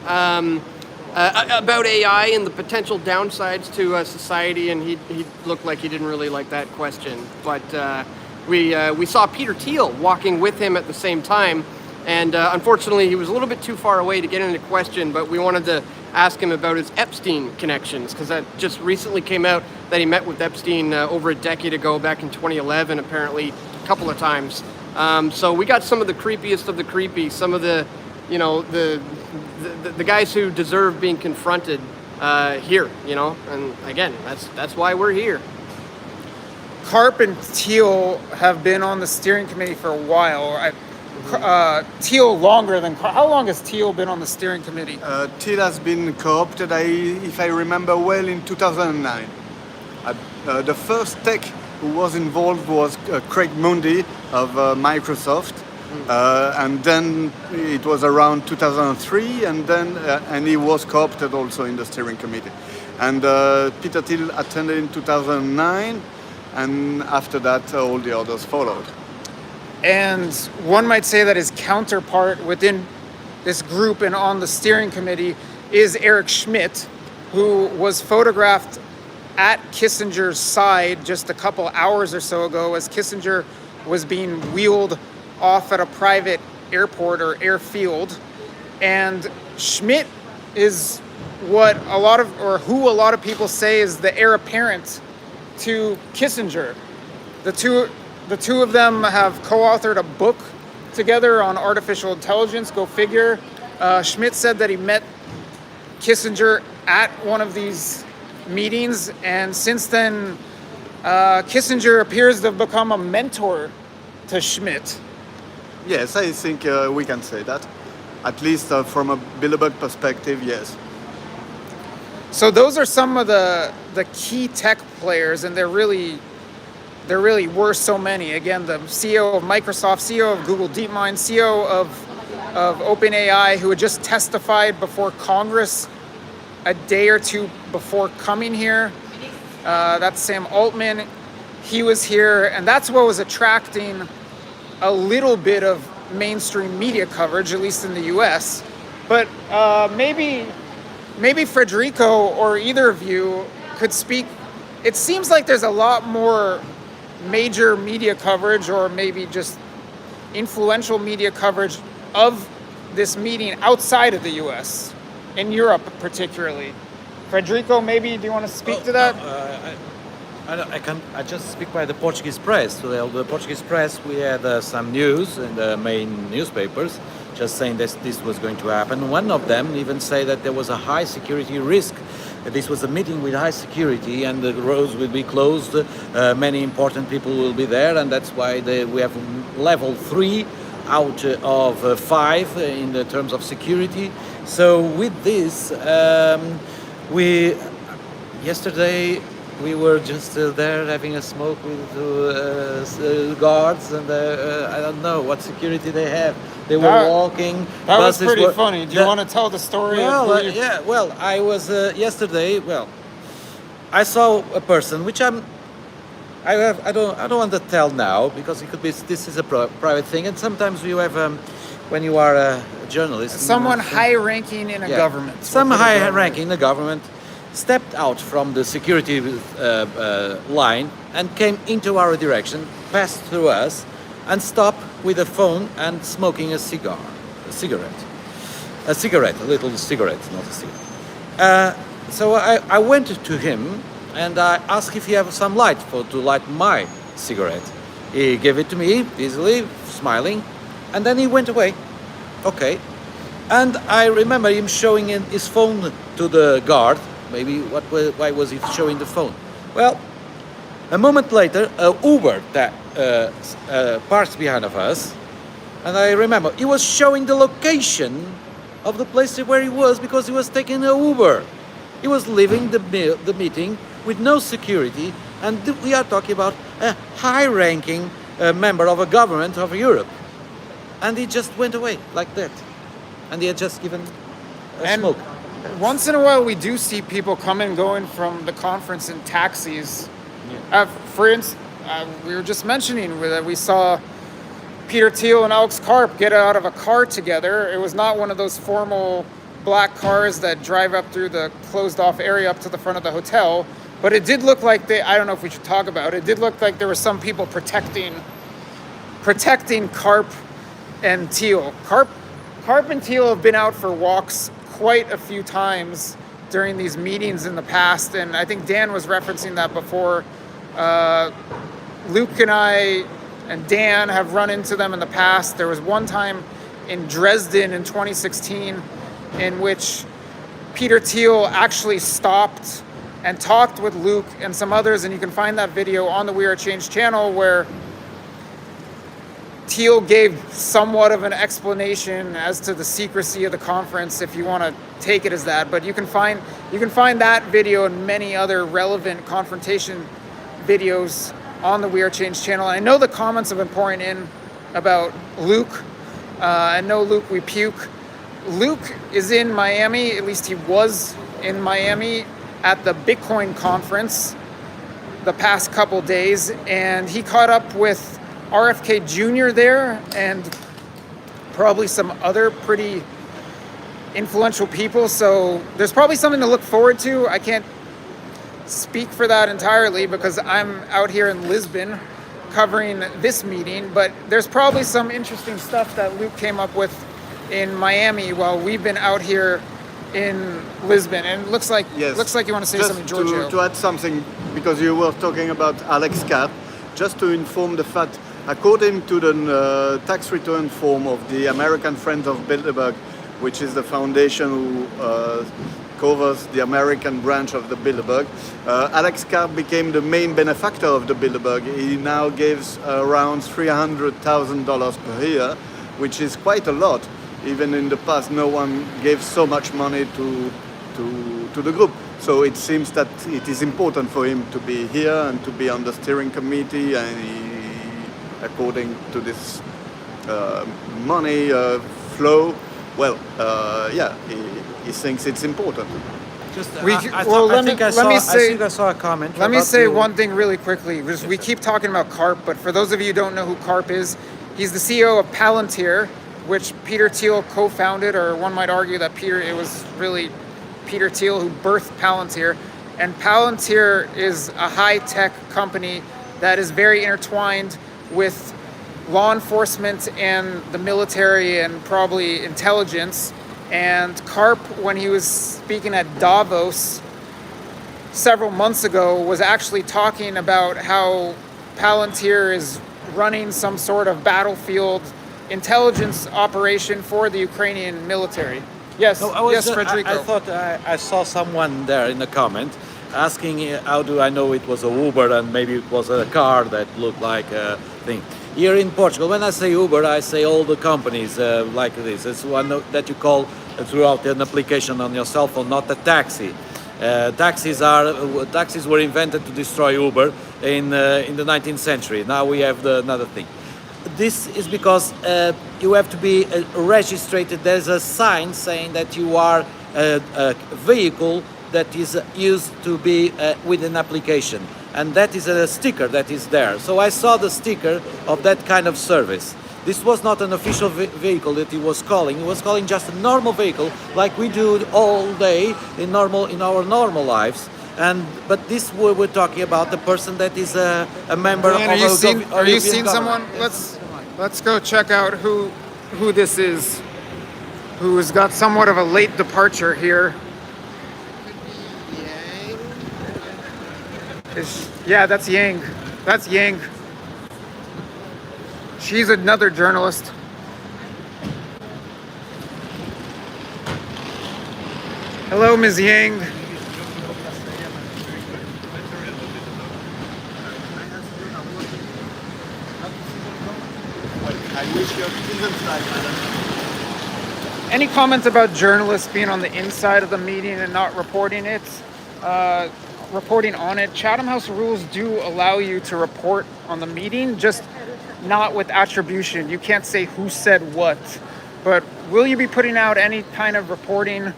About AI and the potential downsides to society, and he looked like he didn't really like that question. But we saw Peter Thiel walking with him at the same time, and unfortunately he was a little bit too far away to get into question. But we wanted to ask him about his Epstein connections, because that just recently came out that he met with Epstein over a decade ago, back in 2011, apparently a couple of times. So we got some of the creepiest of the creepy, some of the, the guys who deserve being confronted here, and again, that's why we're here. Karp and Thiel have been on the steering committee for a while. Thiel longer than Karp. How long has Thiel been on the steering committee? Thiel has been co-opted, if I remember well, in 2009. The first tech who was involved was Craig Mundie of Microsoft, and then it was around 2003, and he was co-opted also in the steering committee. And Peter Thiel attended in 2009, and after that all the others followed. And one might say that his counterpart within this group and on the steering committee is Eric Schmidt, who was photographed at Kissinger's side just a couple hours or so ago as Kissinger was being wheeled off at a private airport or airfield. And Schmidt is who a lot of people say is the heir apparent to Kissinger. The two of them have co-authored a book together on artificial intelligence. Go figure. Schmidt said that he met Kissinger at one of these meetings, and since then, Kissinger appears to have become a mentor to Schmidt. Yes, I think we can say that. At least from a Bilderberg perspective, yes. So those are some of the key tech players, and there really were so many. Again, the CEO of Microsoft, CEO of Google DeepMind, CEO of OpenAI, who had just testified before Congress a day or two before coming here. That's Sam Altman. He was here, and that's what was attracting a little bit of mainstream media coverage, at least in the US. But maybe Federico or either of you could speak. It seems like there's a lot more major media coverage, or maybe just influential media coverage of this meeting outside of the U.S., in Europe particularly. Federico, maybe do you want to speak to that? I just speak by the Portuguese press. So the Portuguese press, we had some news in the main newspapers, just saying that this was going to happen. One of them even said that there was a high security risk. That this was a meeting with high security, and the roads will be closed. Many important people will be there, and that's why we have level 3 out of 5 in the terms of security. So with this, yesterday we were just there having a smoke with guards, and I don't know what security they have. They were walking. That was buses pretty were- funny. Do you want to tell the story? Well, of who you- yeah. Well, I was yesterday. Well, I saw a person which I don't want to tell now because it could be this is a private thing, and sometimes you have when you are a journalist, Someone high-ranking in a government. some high-ranking in the government stepped out from the security line and came into our direction, passed through us, and stopped with a phone and smoking a cigarette, a little cigarette, not a cigarette. So I went to him and I asked if he had some light to light my cigarette. He gave it to me easily, smiling, and then he went away. Okay. And I remember him showing his phone to the guard. Maybe why was he showing the phone? Well, a moment later, a Uber that parked behind of us, and I remember he was showing the location of the place where he was because he was taking an Uber. He was leaving the meeting with no security, and we are talking about a high-ranking member of a government of Europe, and he just went away like that, and he had just given a smoke. Once in a while, we do see people come and going from the conference in taxis. For instance, we were just mentioning that we saw Peter Thiel and Alex Karp get out of a car together. It was not one of those formal black cars that drive up through the closed-off area up to the front of the hotel, but it did look like I don't know if we should talk about it. It did look like there were some people protecting Karp and Thiel. Karp and Thiel have been out for walks quite a few times during these meetings in the past, and I think Dan was referencing that before. Luke and I and Dan have run into them in the past. There was one time in Dresden in 2016 in which Peter Thiel actually stopped and talked with Luke and some others, and you can find that video on the We Are Change channel where Thiel gave somewhat of an explanation as to the secrecy of the conference, if you want to take it as that. But you can find that video and many other relevant confrontation videos on the We Are Change channel. And I know the comments have been pouring in about Luke. I know Luke, we puke. Luke is in Miami, at least he was in Miami at the Bitcoin conference the past couple days, and he caught up with RFK Jr. there and probably some other pretty influential people. So there's probably something to look forward to. I can't speak for that entirely because I'm out here in Lisbon covering this meeting, but there's probably some interesting stuff that Luke came up with in Miami while we've been out here in Lisbon. And it looks like you want to say Just something, Giorgio. to add something, because you were talking about Alex Karp, just to inform the fact, according to the tax return form of the American Friends of Bilderberg, which is the foundation who covers the American branch of the Bilderberg, Alex Karp became the main benefactor of the Bilderberg. He now gives around $300,000 per year, which is quite a lot. Even in the past, no one gave so much money to the group. So it seems that it is important for him to be here and to be on the steering committee, and according to this money flow, well, he thinks it's important. Just, I think I saw a comment. Let me about say you. one thing really quickly, because we keep talking about Karp, but for those of you who don't know who Karp is, he's the CEO of Palantir, which Peter Thiel co-founded, or one might argue that it was really Peter Thiel who birthed Palantir. And Palantir is a high-tech company that is very intertwined with law enforcement and the military and probably intelligence. And Karp, when he was speaking at Davos several months ago, was actually talking about how Palantir is running some sort of battlefield intelligence operation for the Ukrainian military. Yes, No, yes, Federico. I thought I saw someone there in the comment asking how do I know it was a Uber and maybe it was a car that looked like a thing. Here in Portugal, when I say Uber, I say all the companies like this. It's one that you call throughout an application on your cell phone, not a taxi. Taxis were invented to destroy Uber in the 19th century. Now we have another thing. This is because you have to be registered. There's a sign saying that you are a vehicle that is used to be with an application, and that is a sticker that is there. So I saw the sticker of that kind of service. This was not an official vehicle that he was calling. He was calling just a normal vehicle, like we do all day in our normal lives. But this we're talking about the person that is a member Man, of are you a seeing, gov- are you European seeing someone? government. Let's go check out who this is, who has got somewhat of a late departure here. Yeah, that's Yang. That's Yang. She's another journalist. Hello, Ms. Yang. I wish you didn't like Any comments about journalists being on the inside of the meeting and not reporting it? Reporting on it. Chatham House rules do allow you to report on the meeting, just not with attribution. You can't say who said what. But will you be putting out any kind of reporting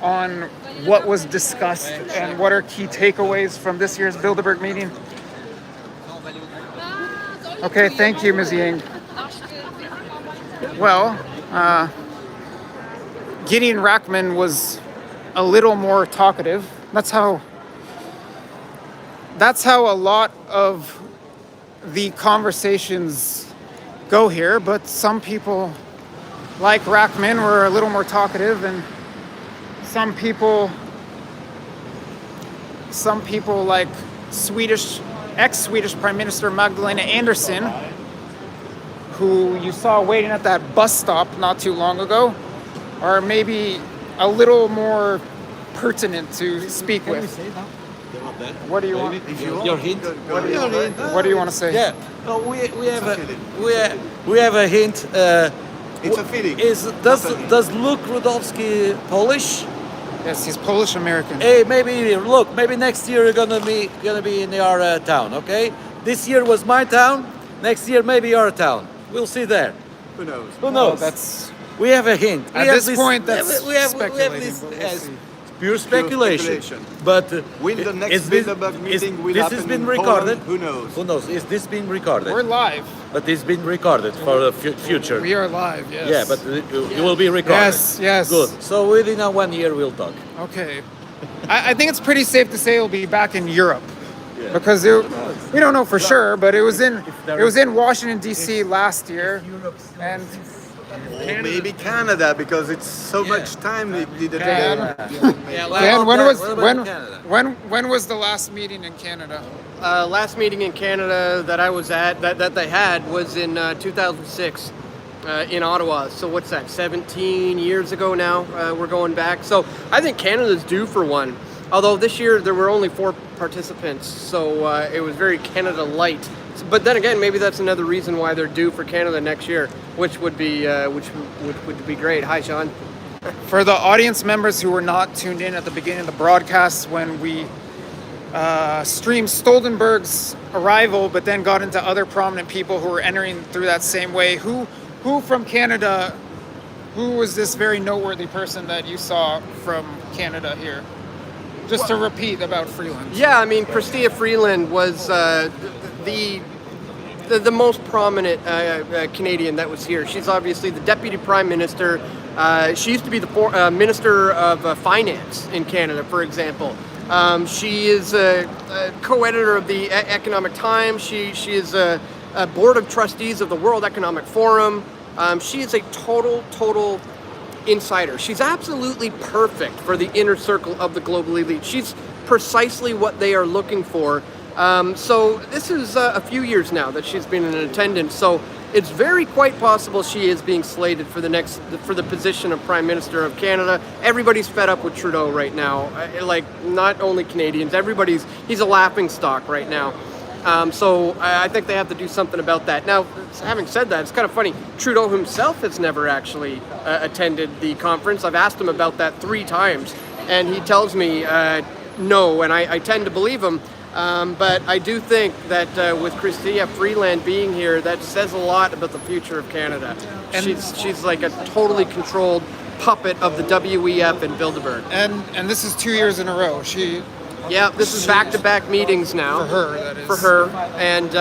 on what was discussed and what are key takeaways from this year's Bilderberg meeting? Okay, thank you, Ms. Yang. Well, Gideon Rackman was a little more talkative. That's how a lot of the conversations go here, but some people like Rackman were a little more talkative, and some people like ex-Swedish Prime Minister Magdalena Andersson, who you saw waiting at that bus stop not too long ago, are maybe a little more pertinent to speak with. What do you want? Your hint? What do you want to say? Yeah. No, we have a hint. It's a feeling. Does Luke Rudolpski Polish? Yes, he's Polish American. Hey, maybe next year you're gonna be in your town. Okay. This year was my town. Next year maybe your town. We'll see there. Who knows? Who knows? We have a hint. At this point, that's speculating, but we'll yes, see. pure speculation. But When the next is this- Bilderberg meeting will this happen has been in recorded. Poland, who knows? Who knows? Is this being recorded? We're live. But it's been recorded for the future. We are live. Yes. Yeah, but it will be recorded. Yes. Good. So within 1 year we'll talk. Okay. I think it's pretty safe to say it'll be back in Europe, Yeah. because we don't know for sure, but it was in Washington D.C. last year, and Or maybe Canada, because it's so much time they didn't Dan, Dan, when was the last meeting in Canada? Last meeting in Canada that I was at, that they had, was in 2006 in Ottawa. So what's that, 17 years ago now? We're going back. So I think Canada's due for one. Although this year there were only 4 participants, so it was very Canada light. But then again, maybe that's another reason why they're due for Canada next year, which would be great. Hi, Sean. For the audience members who were not tuned in at the beginning of the broadcast when we streamed Stoltenberg's arrival, but then got into other prominent people who were entering through that same way, who from Canada, who was this very noteworthy person that you saw from Canada here? Just to repeat about Freeland. Yeah, I mean, Chrystia Freeland was the most prominent Canadian that was here. She's obviously the Deputy Prime Minister. She used to be the Minister of Finance in Canada, for example. She is a co-editor of the Economic Times. She is board of trustees of the World Economic Forum. She is a total insider. She's absolutely perfect for the inner circle of the global elite. She's precisely what they are looking for. So this is a few years now that she's been in attendance. So it's very quite possible she is being slated for the position of Prime Minister of Canada. Everybody's fed up with Trudeau right now. Like, not only Canadians, he's a laughing stock right now. So I think they have to do something about that. Now, having said that, it's kind of funny. Trudeau himself has never actually attended the conference. I've asked him about that 3 times, and he tells me no, and I tend to believe him. But I do think that with Chrystia Freeland being here, that says a lot about the future of Canada. And she's like a totally controlled puppet of the WEF in Bilderberg. And this is 2 years in a row. This is back-to-back meetings now. For her, that is. For her, and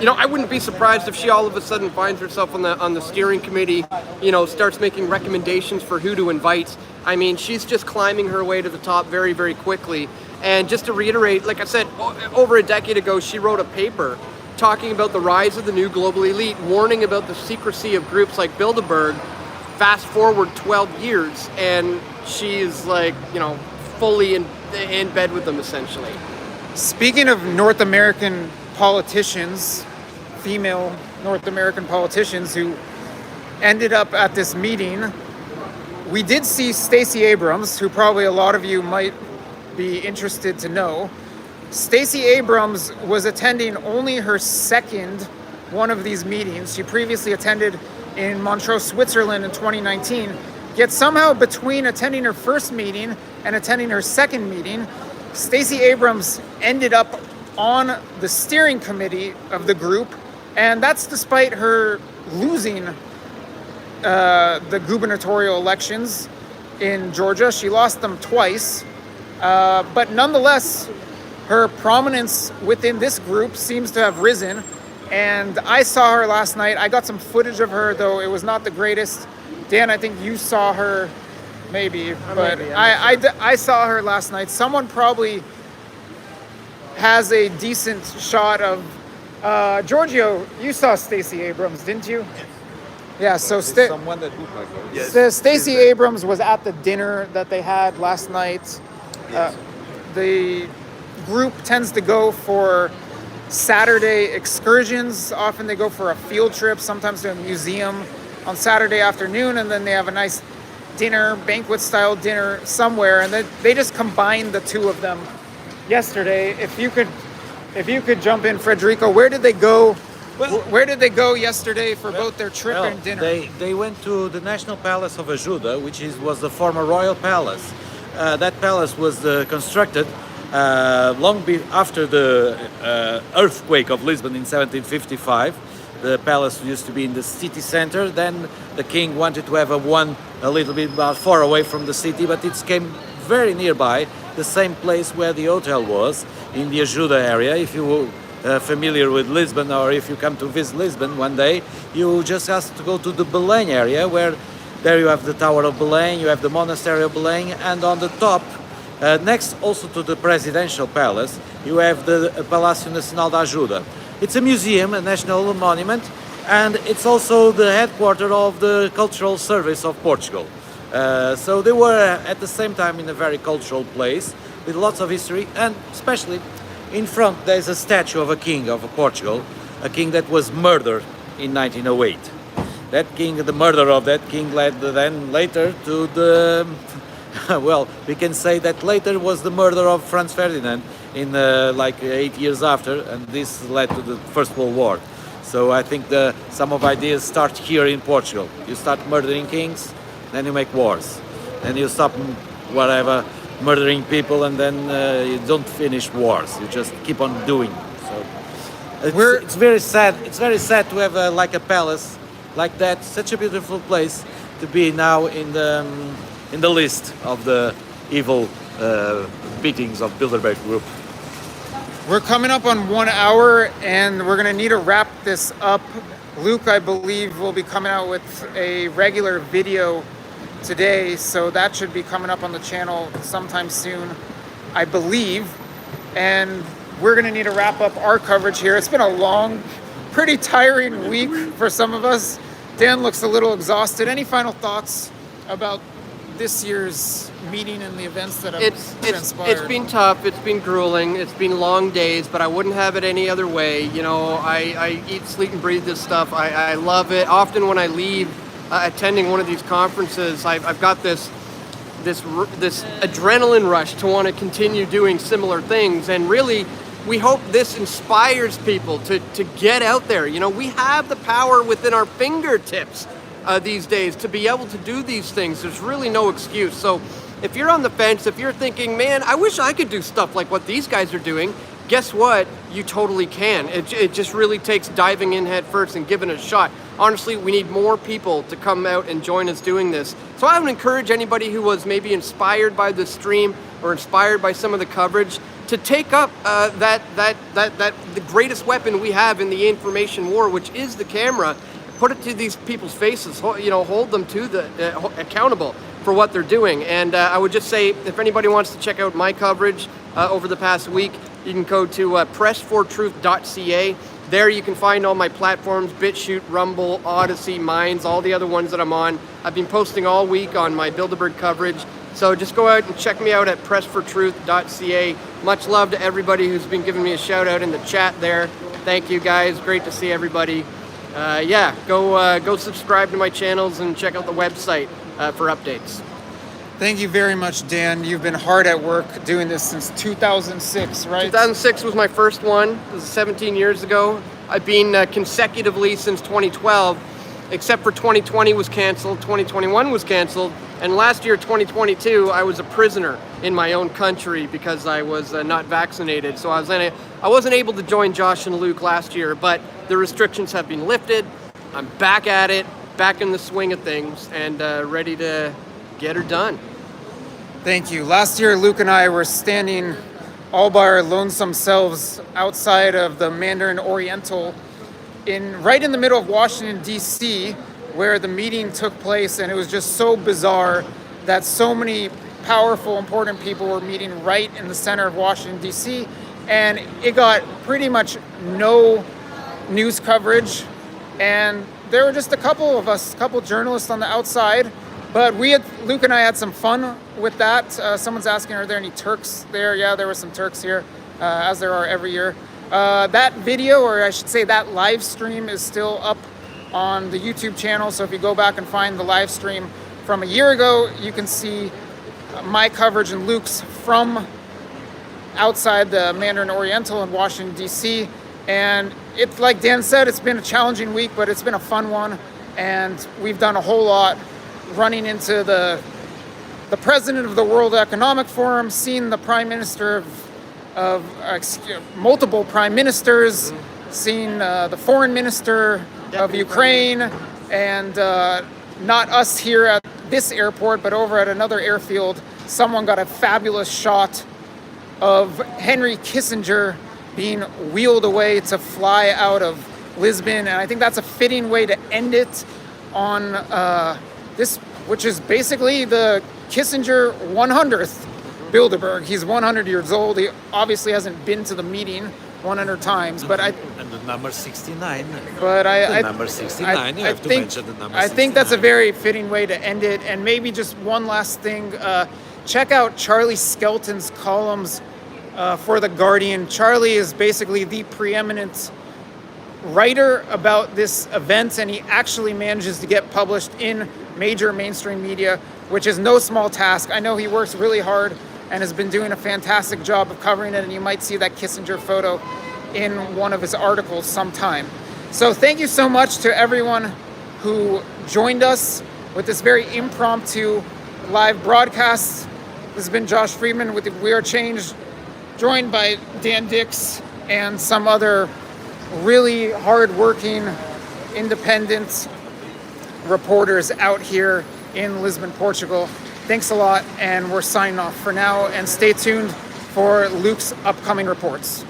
I wouldn't be surprised if she all of a sudden finds herself on the steering committee. Starts making recommendations for who to invite. I mean, she's just climbing her way to the top very, very quickly. And just to reiterate, like I said, over a decade ago, she wrote a paper talking about the rise of the new global elite, warning about the secrecy of groups like Bilderberg. Fast forward 12 years, and she's like, fully in bed with them, essentially. Speaking of North American politicians, female North American politicians who ended up at this meeting, we did see Stacey Abrams, who probably a lot of you might be interested to know. Stacey Abrams was attending only her second one of these meetings. She previously attended in Montreux, Switzerland in 2019. Yet somehow between attending her first meeting and attending her second meeting, Stacey Abrams ended up on the steering committee of the group, and that's despite her losing the gubernatorial elections in Georgia. She lost them twice. But nonetheless, her prominence within this group seems to have risen. And I saw her last night. I got some footage of her, though it was not the greatest. Dan, I think you saw her, maybe. But I saw her last night. Someone probably has a decent shot of... Giorgio, you saw Stacey Abrams, didn't you? Yeah, so Someone that looked like her. Yes. Stacey Abrams was at the dinner that they had last night. The group tends to go for Saturday excursions. Often they go for a field trip, sometimes to a museum on Saturday afternoon, and then they have a nice dinner, banquet-style dinner somewhere, and they just combined the two of them yesterday. If you could jump in, Federico, where did they go? Where did they go yesterday for both their trip and dinner? They went to the National Palace of Ajuda, which was the former royal palace. That palace was constructed long after the earthquake of Lisbon in 1755. The palace used to be in the city center. Then the king wanted to have one a little bit far away from the city, but it came very nearby, the same place where the hotel was, in the Ajuda area. If you familiar with Lisbon, or if you come to visit Lisbon one day, you just have to go to the Belém area, where there you have the Tower of Belém, you have the Monastery of Belém, and on the top, next also to the Presidential Palace, you have the Palácio Nacional da Ajuda. It's a museum, a national monument, and it's also the headquarters of the Cultural Service of Portugal. So they were at the same time in a very cultural place with lots of history, and especially in front there's a statue of a king of Portugal, a king that was murdered in 1908. That king, the murder of that king led then later to the, well, we can say that later was the murder of Franz Ferdinand in like 8 years after, and this led to the First World War. So I think some of ideas start here in Portugal. You start murdering kings, then you make wars. Then you stop murdering people, and then you don't finish wars. You just keep on doing. So it's very sad. It's very sad to have like a palace like that, such a beautiful place, to be now in the list of the evil beatings of Bilderberg Group. We're coming up on 1 hour, and we're gonna need to wrap this up. Luke, I believe, will be coming out with a regular video today, so that should be coming up on the channel sometime soon, I believe. And we're gonna need to wrap up our coverage here. It's been a long pretty tiring week for some of us. Dan looks a little exhausted. Any final thoughts about this year's meeting and the events that have transpired? It's been tough. It's been grueling. It's been long days, but I wouldn't have it any other way. You know, I eat, sleep, and breathe this stuff. I love it. Often when I leave attending one of these conferences, I've got this adrenaline rush to want to continue doing similar things. And really, we hope this inspires people to get out there. You know, we have the power within our fingertips these days to be able to do these things. There's really no excuse. So if you're on the fence, if you're thinking, man, I wish I could do stuff like what these guys are doing, guess what? You totally can. It just really takes diving in head first and giving it a shot. Honestly, we need more people to come out and join us doing this. So I would encourage anybody who was maybe inspired by the stream or inspired by some of the coverage to take up the greatest weapon we have in the information war, which is the camera. Put it to these people's faces, hold them to accountable for what they're doing. And I would just say, if anybody wants to check out my coverage over the past week, you can go to pressfortruth.ca. There you can find all my platforms, BitChute, Rumble, Odyssey, Minds, all the other ones that I'm on. I've been posting all week on my Bilderberg coverage. So just go out and check me out at pressfortruth.ca. Much love to everybody who's been giving me a shout out in the chat there. Thank you guys, great to see everybody. Go subscribe to my channels and check out the website for updates. Thank you very much, Dan. You've been hard at work doing this since 2006, right? 2006 was my first one. It was 17 years ago. I've been consecutively since 2012, except for 2020 was canceled, 2021 was canceled, and last year, 2022, I was a prisoner in my own country because I was not vaccinated. So I wasn't able to join Josh and Luke last year, but the restrictions have been lifted. I'm back at it, back in the swing of things, and ready to get her done. Thank you. Last year, Luke and I were standing all by our lonesome selves outside of the Mandarin Oriental right in the middle of Washington, D.C., where the meeting took place, and it was just so bizarre that so many powerful, important people were meeting right in the center of Washington, D.C., and it got pretty much no news coverage, and there were just a couple of us, a couple journalists on the outside, but Luke and I had some fun with that. Someone's asking, are there any Turks there? Yeah, there were some Turks here, as there are every year. That video, or I should say that live stream, is still up on the YouTube channel, so if you go back and find the live stream from a year ago, you can see my coverage and Luke's from outside the Mandarin Oriental in Washington, D.C., and it's like Dan said, it's been a challenging week, but it's been a fun one, and we've done a whole lot, running into the president of the World Economic Forum, seeing the prime minister of multiple prime ministers, seeing the foreign minister of Ukraine, and not us here at this airport, but over at another airfield, someone got a fabulous shot of Henry Kissinger being wheeled away to fly out of Lisbon. And I think that's a fitting way to end it on this, which is basically the Kissinger 100th Bilderberg. He's 100 years old. He obviously hasn't been to the meeting 100 times, but and the number 69. But number 69. You have to mention the number 69. I think that's a very fitting way to end it. And maybe just one last thing. Check out Charlie Skelton's columns for The Guardian. Charlie is basically the preeminent writer about this event, and he actually manages to get published in major mainstream media, which is no small task. I know he works really hard and has been doing a fantastic job of covering it, and you might see that Kissinger photo in one of his articles sometime. So thank you so much to everyone who joined us with this very impromptu live broadcast. This has been Josh Friedman with the We Are Change, joined by Dan Dix and some other really hard-working, independent reporters out here in Lisbon, Portugal. Thanks a lot, and we're signing off for now, and stay tuned for Luke's upcoming reports.